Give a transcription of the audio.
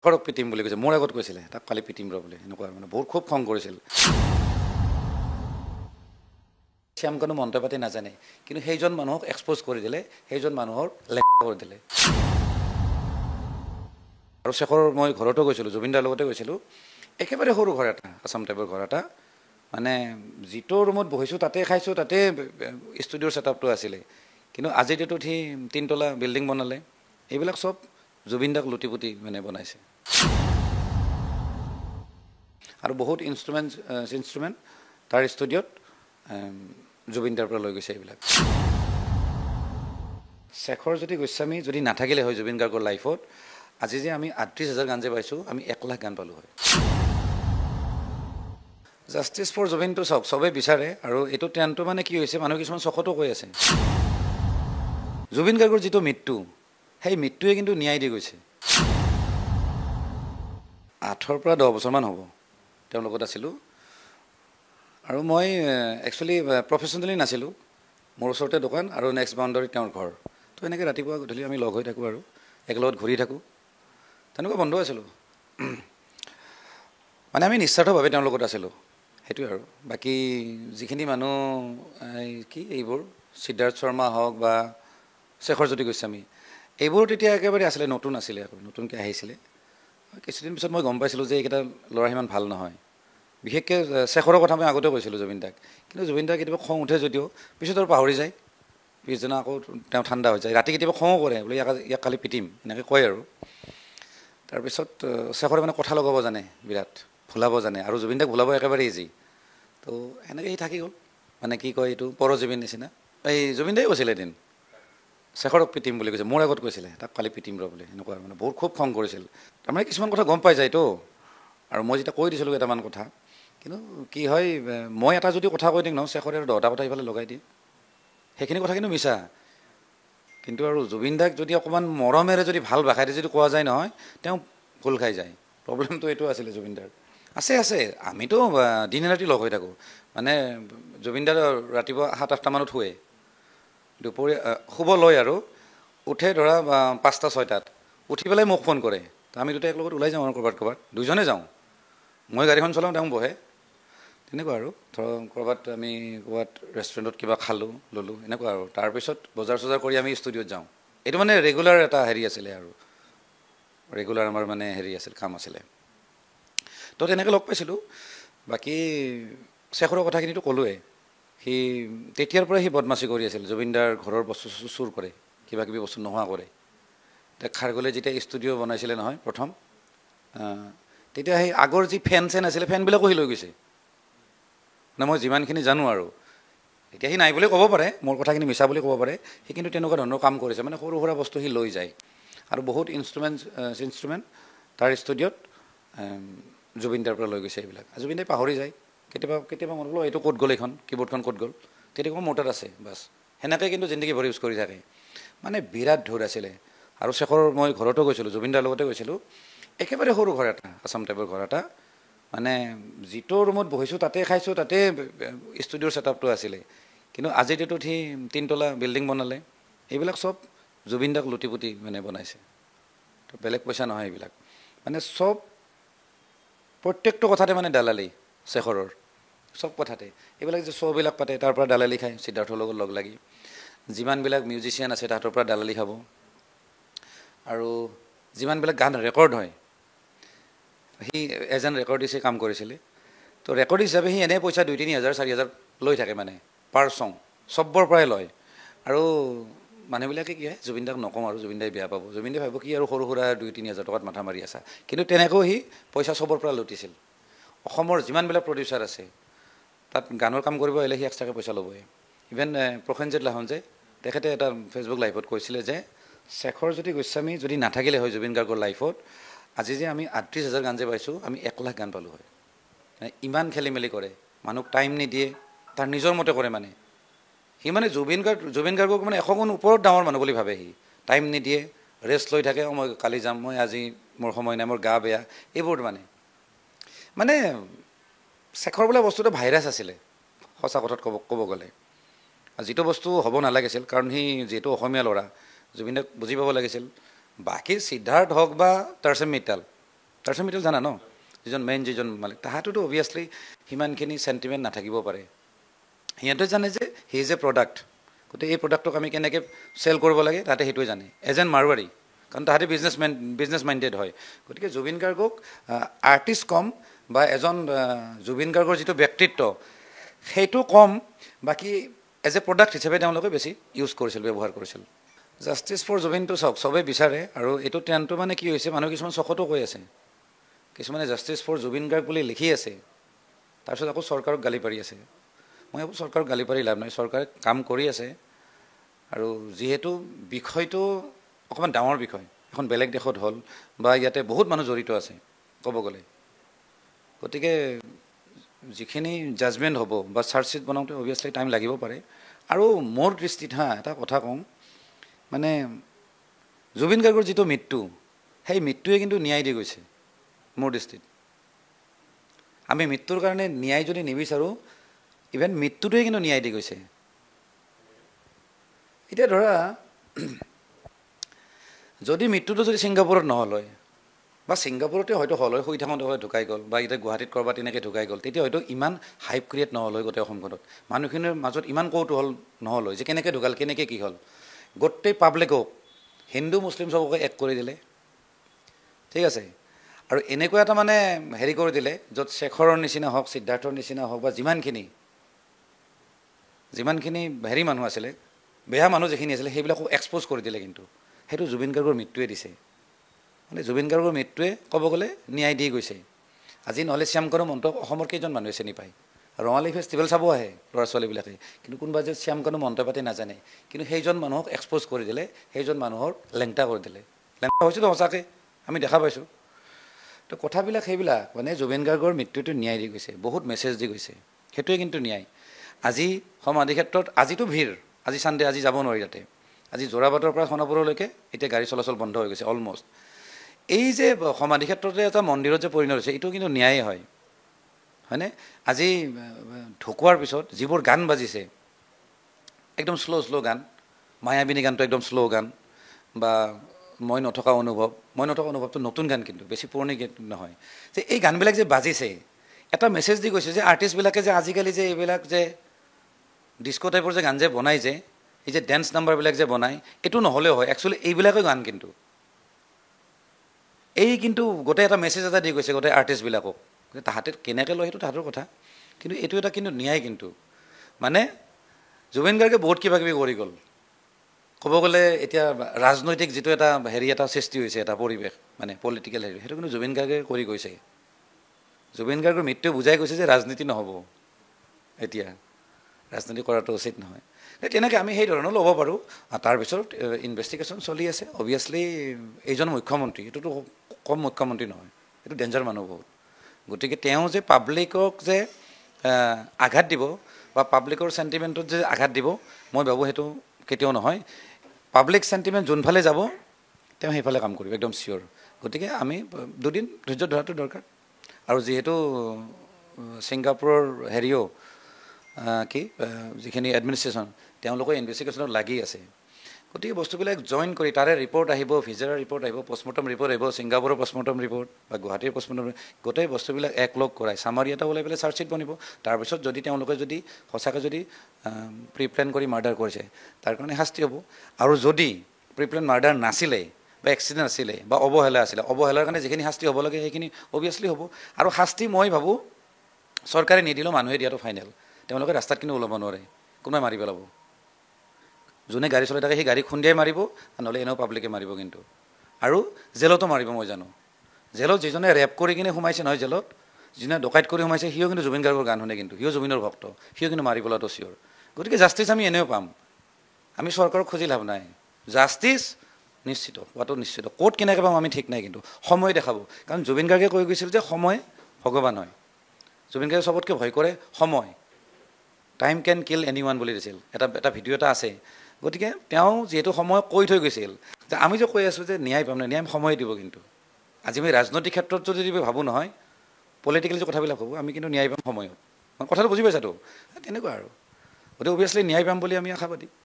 ঘৰক পিটিম বুলি কৈছে, মোৰ আগত কৈছিলে তাক কালি পিটিম ৰ বুলি, এনেকুৱা মানে বহুত খুব খং কৰিছিল। শ্যাম কোনো মন্ত্ৰ পাতি নাজানে, কিন্তু সেইজন মানুহক এক্সপ'জ কৰি দিলে, সেইজন মানুহৰ কৰি দিলে। আৰু শেষৰ মই ঘৰতো গৈছিলোঁ, জুবিনদাৰ লগতে গৈছিলোঁ, একেবাৰে সৰু ঘৰ এটা, আছাম টাইপৰ ঘৰ এটা, মানে যিটো ৰুমত বহিছোঁ তাতে খাইছোঁ, তাতে ষ্টুডিঅ'ৰ ছেটআপটো আছিলে, কিন্তু আজিৰ ডেটত সি 3 তলা বিল্ডিং বনালে। এইবিলাক চব জুবিনদাক লুটি পুটি মানে বনাইছে। আৰু বহুত ইনষ্ট্ৰুমেণ্ট তাৰ ষ্টুডিঅ'ত জুবিনদাৰ পৰা লৈ গৈছে এইবিলাক। শেখৰজ্যোতি গোস্বামী যদি নাথাকিলে হয় জুবিন গাৰ্গৰ লাইফত, আজি যে আমি 38,000 গান যে পাইছোঁ, আমি 1 লাখ গান পালোঁ হয়। জাষ্টিছ ফৰ জুবিনটো চাওক, চবেই বিচাৰে, আৰু এইটো ট্ৰেণ্ডটো মানে কি হৈছে, মানুহ কিছুমান চখতো কৈ আছে। জুবিন গাৰ্গৰ যিটো মৃত্যু, সেই মৃত্যুৱে কিন্তু ন্যায় দি গৈছে। 8 পৰা 10 বছৰমান হ'ব তেওঁৰ লগত আছিলোঁ, আৰু মই একচুৱেলি প্ৰফেশ্যনেলি নাছিলোঁ। মোৰ ওচৰতে দোকান আৰু নেক্সট বাউণ্ডাৰী তেওঁৰ ঘৰ, তো এনেকৈ ৰাতিপুৱা গধূলি আমি লগ হৈ থাকোঁ আৰু একেলগত ঘূৰি থাকোঁ, তেনেকুৱা বন্ধু আছিলোঁ। মানে আমি নিস্বাৰ্থভাৱে তেওঁৰ লগত আছিলোঁ, সেইটোৱে আৰু। বাকী যিখিনি মানুহ এইবোৰ সিদ্ধাৰ্থ শৰ্মা হওক বা শেখৰজ্যোতি গোস্বামী, এইবোৰ তেতিয়া একেবাৰে আছিলে, নতুন আছিলে, আকৌ নতুনকৈ আহিছিলে। কিছুদিন পিছত মই গম পাইছিলোঁ যে এইকেইটা ল'ৰা সিমান ভাল নহয়। বিশেষকৈ শেখৰৰ কথা মই আগতে কৈছিলোঁ জুবিন দাক, কিন্তু জুবিন দাক কেতিয়াবা খং উঠে যদিও পিছত আৰু পাহৰি যায়, পিছদিনা আকৌ তেওঁ ঠাণ্ডা হৈ যায়। ৰাতি কেতিয়াবা খঙো কৰে, বোলে ইয়াক কালি পিটিম, এনেকৈ কয় আৰু। তাৰপিছত শেখৰে মানে কথা লগাব জানে বিৰাট, ভুলাব জানে, আৰু জুবিন দাক ভুলাব একেবাৰে ইজি। তো এনেকৈ সি থাকি গ'ল, মানে কি কয় এইটো পৰজীৱীৰ নিচিনা। এই জুবিন দাই কৈছিলে এদিন শেখৰক পিটিম বুলি কৈছে, মোৰ আগত কৈছিলে তাক কালি পিটিম ৰ বুলি, এনেকুৱা মানে বহুত খুব খং কৰিছিল। তাৰমানে কিছুমান কথা গম পাই যায়তো, আৰু মই যেতিয়া কৈ দিছিলোঁ কেইটামান কথা, কিন্তু কি হয়, মই এটা যদি কথা কৈ দিওঁ ন, শেখৰে আৰু 10টা কথা ইফালে লগাই দিয়ে, সেইখিনি কথা কিন্তু মিছা। কিন্তু আৰু জুবিন দাক যদি অকণমান মৰমেৰে যদি ভাল ভাষাৰে যদি কোৱা যায় নহয়, তেওঁ ভুল খাই যায়। প্ৰব্লেমটো এইটো আছিলে জুবিনদাৰ। আছে, আমিতো দিনে ৰাতি লগ হৈ থাকোঁ। মানে জুবিনদাৰ ৰাতিপুৱা 7-8টা মানত শুৱে, দুপৰীয়া শুব লয় আৰু উঠে ধৰা 5টা-6টাত, উঠি পেলাই মোক ফোন কৰে। তো আমি দুটাই একেলগত ওলাই যাওঁ আৰু ক'ৰবাত দুইজনে যাওঁ, মই গাড়ীখন চলাওঁ, তেওঁ বহে, তেনেকুৱা আৰু। ধৰক আমি ক'ৰবাত ৰেষ্টুৰেণ্টত কিবা খালোঁ ল'লোঁ, এনেকুৱা আৰু। তাৰপিছত বজাৰ চজাৰ কৰি আমি ষ্টুডিঅ'ত যাওঁ। এইটো মানে ৰেগুলাৰ এটা হেৰি আছিলে আৰু, ৰেগুলাৰ আমাৰ মানে হেৰি আছিল, কাম আছিলে। তো তেনেকৈ লগ পাইছিলোঁ। বাকী শেখৰৰ কথাখিনিতো ক'লোৱে, সি তেতিয়াৰ পৰাই সি বদমাচি কৰি আছিল, জুবিনদাৰ ঘৰৰ বস্তু চুৰ কৰে, কিবা কিবি বস্তু নোহোৱা কৰে। এতিয়া খাৰগলে যেতিয়া ষ্টুডিঅ' বনাইছিলে নহয় প্ৰথম, তেতিয়া সেই আগৰ যি ফেন আছিলে, ফেনবিলাকো সি লৈ গৈছে, মানে মই যিমানখিনি জানো আৰু। এতিয়া সি নাই বুলি ক'ব পাৰে, মোৰ কথাখিনি মিছা বুলি ক'ব পাৰে, সি কিন্তু তেনেকুৱা ধৰণৰ কাম কৰিছে, মানে সৰু সুৰা বস্তু সি লৈ যায়। আৰু বহুত ইনষ্ট্ৰুমেণ্ট তাৰ ষ্টুডিঅ'ত জুবিনদাৰ পৰা লৈ গৈছে এইবিলাক। জুবিনদাই পাহৰি যায়, কেতিয়াবা মনত বোলো এইটো ক'ত গ'ল, এইখন কীবৰ্ডখন ক'ত গ'ল, তেতিয়া মোৰ তাত আছে, বাছ সেনেকৈ কিন্তু জিন্দগী ভৰি ইউজ কৰি থাকে। মানে বিৰাট ধূৰ আছিলে। আৰু শেখৰ মই ঘৰতো গৈছিলোঁ, জুবিনদাৰ লগতে গৈছিলোঁ, একেবাৰে সৰু ঘৰ এটা, আছাম টাইপৰ ঘৰ এটা, মানে যিটো ৰুমত বহিছোঁ তাতে খাইছোঁ, তাতে ষ্টুডিঅ'ৰ ছেটআপটো আছিলে, কিন্তু আজিৰ ডেটত সি 3 তলা বিল্ডিং বনালে। এইবিলাক চব জুবিনদাক লুটি পুটি মানে বনাইছে, তো বেলেগ পইচা নহয় এইবিলাক। মানে চব প্ৰত্যেকটো কথাতে মানে দালালি শেখৰৰ, চব কথাতে। এইবিলাক যে শ্ব'বিলাক পাতে, তাৰ পৰা দালালি খায় সিদ্ধাৰ্থৰ লগত লগ লাগি। যিমানবিলাক মিউজিচিয়ান আছে তাহাঁতৰ পৰা দালালি খাব, আৰু যিমানবিলাক গান ৰেকৰ্ড হয়, সি এজন ৰেকৰ্ডিষ্টে কাম কৰিছিলে, তো ৰেকৰ্ড হিচাপে সি এনেই পইচা 2-3 হাজাৰ 4 হাজাৰ লৈ থাকে, মানে পাৰ চং চবৰ পৰাই লয়। আৰু মানুহবিলাকে কি হয়, জুবিনদাক নকওঁ আৰু জুবিনদাই বেয়া পাব, জুবিনদাই ভাবিব কি আৰু সৰু সুৰা 2-3 হাজাৰ টকাত মাথা মাৰি আছা, কিন্তু তেনেকৈও সি পইচা চবৰ পৰা লুটিছিল। অসমৰ যিমানবিলাক প্ৰডিউচাৰ আছে, তাত গানৰ কাম কৰিব আহিলে সি এক্সট্ৰাকৈ পইচা ল'বই। ইভেন প্ৰসেনজিৎ লাহন যে, তেখেতে এটা ফেচবুক লাইভত কৈছিলে যে শেখৰজ্যোতি গোস্বামী যদি নাথাকিলে হয় জুবিন গাৰ্গৰ লাইফত, আজি যে আমি 38,000 গান যে পাইছোঁ, আমি 1 লাখ গান পালোঁ হয়। ইমান খেলি মেলি কৰে, মানুহক টাইম নিদিয়ে, তাৰ নিজৰ মতে কৰে। মানে সি মানে জুবিন গাৰ্গক মানে 100 গুণ ওপৰত ডাঙৰ মানুহ বুলি ভাবে। সি টাইম নিদিয়ে, ৰেষ্ট লৈ থাকে, মই কালি যাম, মই আজি মোৰ সময় নাই, মোৰ গা বেয়া, এইবোৰ মানে শেখৰ বোলা বস্তুটো ভাইৰাছ আছিলে সঁচা কথাত ক'ব গ'লে। যিটো বস্তু হ'ব নালাগিছিল, কাৰণ সি যিহেতু অসমীয়া ল'ৰা, জুবিনদাক বুজি পাব লাগিছিল। বাকী সিদ্ধাৰ্থ হওক বা তাৰচেম মিত্তাল, তাৰপিছত মিটেল জানা ন যিজন মেইন যিজন মালিক তাহাঁতোতো অভিয়াছলি সিমানখিনি চেণ্টিমেণ্ট নাথাকিব পাৰে সিহঁতে জানে যে হি ইজ এ প্ৰডাক্ট গতিকে এই প্ৰডাক্টক আমি কেনেকৈ চেল কৰিব লাগে তাতে সেইটোৱে জানে এজ এন মাৰোৱাৰী কাৰণ তাহাঁতে বিজনেছ মাইণ্ডেড হয় গতিকে জুবিন গাৰ্গক আৰ্টিষ্ট কম বা এজন জুবিন গাৰ্গৰ যিটো ব্যক্তিত্ব সেইটো কম বাকী এজ এ প্ৰডাক্ট হিচাপে তেওঁলোকে বেছি ইউজ কৰিছিল ব্যৱহাৰ কৰিছিল জাষ্টিছ ফৰ জুবিনটো চাওক চবেই বিচাৰে আৰু এইটো ট্ৰেণ্ডটো মানে কি হৈছে মানুহ কিছুমান চখতো কৈ আছে কিছুমানে জাষ্টিছ ফৰ জুবিন গাৰ্গ বুলি লিখি আছে তাৰপিছত আকৌ চৰকাৰক গালি পাৰি আছে মই ভাবোঁ চৰকাৰক গালি পাৰি লাভ নাই চৰকাৰে কাম কৰি আছে আৰু যিহেতু বিষয়টো অকণমান ডাঙৰ বিষয় এখন বেলেগ দেশত হ'ল বা ইয়াতে বহুত মানুহ জড়িত আছে ক'ব গ'লে গতিকে যিখিনি জাজমেণ্ট হ'ব বা চাৰ্জশ্বিট বনাওঁতে অভিয়াছলি টাইম লাগিব পাৰে আৰু মোৰ দৃষ্টিত এটা কথা কওঁ মানে জুবিন গাৰ্গৰ যিটো মৃত্যু সেই মৃত্যুৱে কিন্তু ন্যায় দি গৈছে মোৰ দৃষ্টিত আমি মৃত্যুৰ কাৰণে ন্যায় যদি নিবিচাৰোঁ ইভেন মৃত্যুটোৱে কিন্তু ন্যায় দি গৈছে এতিয়া ধৰা যদি মৃত্যুটো যদি ছিংগাপুৰত নহ'ল হয় বা ছিংগাপুৰতে হয়তো হ'ল হয় শুই থাকোঁতে হয় ঢুকাই গ'ল বা এতিয়া গুৱাহাটীত ক'ৰবাত তেনেকৈ ঢুকাই গ'ল তেতিয়া হয়তো ইমান হাইপ ক্ৰিয়েট নহ'ল হয় গোটেই অসমখনত মানুহখিনিৰ মাজত ইমান কৌতূহল নহ'ল হয় যে কেনেকৈ ঢুকাল কেনেকৈ কি হ'ল গোটেই পাব্লিকক হিন্দু মুছলিম চবকে এক কৰি দিলে ঠিক আছে আৰু এনেকুৱা এটা মানে হেৰি কৰি দিলে য'ত শেখৰৰ নিচিনা হওক সিদ্ধাৰ্থৰ নিচিনা হওক বা যিমানখিনি হেৰি মানুহ আছিলে বেয়া মানুহ যিখিনি আছিলে সেইবিলাকো এক্সপ'জ কৰি দিলে কিন্তু সেইটো জুবিন গাৰ্গৰ মৃত্যুৱে দিছে মানে জুবিন গাৰ্গৰ মৃত্যুৱে ক'ব গ'লে ন্যায় দি গৈছে আজি নহ'লে শ্যামকানু মহন্তক অসমৰ কেইজন মানুহে চিনি পায় ৰঙালী ফেষ্টিভেল চাব আহে ল'ৰা ছোৱালীবিলাকে কিন্তু কোনোবা যে শ্যামকানু মহন্ত পাতি নাজানে কিন্তু সেইজন মানুহক এক্সপ'জ কৰি দিলে সেইজন মানুহৰ লেংটা কৰি দিলে লেংটা হৈছেতো সঁচাকৈ আমি দেখা পাইছোঁ তো কথাবিলাক সেইবিলাক মানে জুবিন গাৰ্গৰ মৃত্যুটো ন্যায় দি গৈছে বহুত মেছেজ দি গৈছে সেইটোৱে কিন্তু ন্যায় আজি সমাধি ক্ষেত্ৰত আজিতো ভিৰ আজি চানডে আজি যাব নোৱাৰি তাতে আজি যোৰাবাটৰ পৰা সোণাপুৰলৈকে এতিয়া গাড়ী চলাচল বন্ধ হৈ গৈছে অলমষ্ট এই যে সমাধি ক্ষেত্ৰতে এটা মন্দিৰত যে পৰিণত হৈছে এইটো কিন্তু ন্যায় হয়নে আজি ঢুকোৱাৰ পিছত যিবোৰ গান বাজিছে একদম শ্ল' গান মায়াবিনী গানটো একদম শ্ল' গান বা মই নথকা অনুভৱটো নতুন গান কিন্তু বেছি পুৰণি গীত নহয় যে এই গানবিলাক যে বাজিছে এটা মেছেজ দি গৈছে যে আৰ্টিষ্টবিলাকে যে আজিকালি যে এইবিলাক যে ডিস্কো টাইপৰ যে গান যে বনাই যে এই যে ডেন্স নাম্বাৰবিলাক যে বনায় এইটো নহ'লেও হয় একচুৱেলি এইবিলাকেই গান কিন্তু এই কিন্তু গোটেই এটা মেছেজ এটা দি গৈছে গোটেই আৰ্টিষ্টবিলাকক তাহাঁতে কেনেকৈ লয় সেইটো তাহাঁতৰ কথা কিন্তু এইটো এটা কিন্তু ন্যায় কিন্তু মানে জুবিন গাৰ্গে বহুত কিবা কিবি কৰি গ'ল ক'ব গ'লে এতিয়া ৰাজনৈতিক যিটো এটা হেৰি এটা সৃষ্টি হৈছে এটা পৰিৱেশ মানে পলিটিকেল হেৰি সেইটো কিন্তু জুবিন গাৰ্গে কৰি গৈছে জুবিন গাৰ্গৰ মৃত্যুৱে বুজাই গৈছে যে ৰাজনীতি নহ'ব এতিয়া ৰাজনীতি কৰাটো উচিত নহয় তেনেকৈ আমি সেই ধৰণৰ ল'ব পাৰোঁ তাৰপিছত ইনভেষ্টিগেশ্যন চলি আছে অভিয়াছলি এইজন মুখ্যমন্ত্ৰী এইটোতো কম মুখ্যমন্ত্ৰী নহয় এইটো ডেঞ্জাৰ মানুহ বহুত গতিকে তেওঁ যে পাব্লিকক যে আঘাত দিব বা পাব্লিকৰ চেণ্টিমেণ্টত যে আঘাত দিব মই ভাবোঁ সেইটো কেতিয়াও নহয় পাব্লিক চেণ্টিমেণ্ট যোনফালে যাব তেওঁ সেইফালে কাম কৰিব একদম চিয়'ৰ গতিকে আমি দুদিন ধৈৰ্য ধৰাটো দৰকাৰ আৰু যিহেতু ছিংগাপুৰৰ হেৰিও যিখিনি এডমিনিষ্ট্ৰেশ্যন তেওঁলোকে ইনভেষ্টিগেশ্যনত লাগি আছে গতিকে বস্তুবিলাক জইন কৰি তাৰে ৰিপৰ্ট আহিব ভিজাৰৰ ৰিপৰ্ট আহিব পষ্টমৰ্টম ৰিপৰ্ট আহিব ছিংগাপুৰৰ পষ্টমৰ্টম ৰিপৰ্ট বা গুৱাহাটীৰ পষ্টমৰ্টম গোটেই বস্তুবিলাক একলগ কৰাই চামাৰি এটা ওলাই পেলাই চাৰ্জশ্বিট বনিব তাৰপিছত যদি তেওঁলোকে যদি সঁচাকৈ যদি প্ৰিপ্লেন কৰি মাৰ্ডাৰ কৰিছে তাৰ কাৰণে শাস্তি হ'ব আৰু যদি প্ৰিপ্লেন মাৰ্ডাৰ নাছিলে বা এক্সিডেণ্ট আছিলে বা অৱহেলা আছিলে অৱহেলাৰ কাৰণে যিখিনি শাস্তি হ'ব লাগে সেইখিনি অভিয়াছলি হ'ব আৰু শাস্তি মই ভাবোঁ চৰকাৰে নিদিলেও মানুহে দিয়াটো ফাইনেল তেওঁলোকে ৰাস্তাত কিন্তু ওলাব নোৱাৰে কোনোবাই মাৰি পেলাব যোনে গাড়ী চলাই থাকে সেই গাড়ী খুন্দিয়াই মাৰিব নহ'লে এনেও পাব্লিকে মাৰিব কিন্তু আৰু জেলতো মাৰিব মই জানো জেলত যিজনে ৰেপ কৰি কিনে সোমাইছে নহয় জেলত যোনে ডকাইত কৰি সোমাইছে সিও কিন্তু জুবিন গাৰ্গৰ গান শুনে কিন্তু সিও জুবিনৰ ভক্ত সিও কিন্তু মাৰি পেলোৱাটো চিয়'ৰ গতিকে জাষ্টিছ আমি এনেও পাম আমি চৰকাৰক খুজি লাভ নাই জাষ্টিছ নিশ্চিত হোৱাটো নিশ্চিত ক'ত কেনেকৈ পাম আমি ঠিক নাই কিন্তু সময় দেখাব কাৰণ জুবিন গাৰ্গে কৈ গৈছিল যে সময় ভগৱান হয় জুবিন গাৰ্গে চবতকৈ ভয় কৰে সময় টাইম কেন কিল এনি ওৱান বুলি দিছিল এটা ভিডিঅ' এটা আছে গতিকে তেওঁ যিহেতু সময় কৈ থৈ গৈছিল যে আমি যে কৈ আছোঁ যে ন্যায় পাম নাই ন্যায় সময় দিব কিন্তু আজি আমি ৰাজনৈতিক ক্ষেত্ৰত যদি ভাবোঁ নহয় পলিটিকেল যে কথাবিলাক ভাবোঁ আমি কিন্তু ন্যায় পাম সময়ত কথাটো বুজি পাইছাতো তেনেকুৱা আৰু গতিকে অভিয়াছলি ন্যায় পাম বুলি আমি আশাবাদী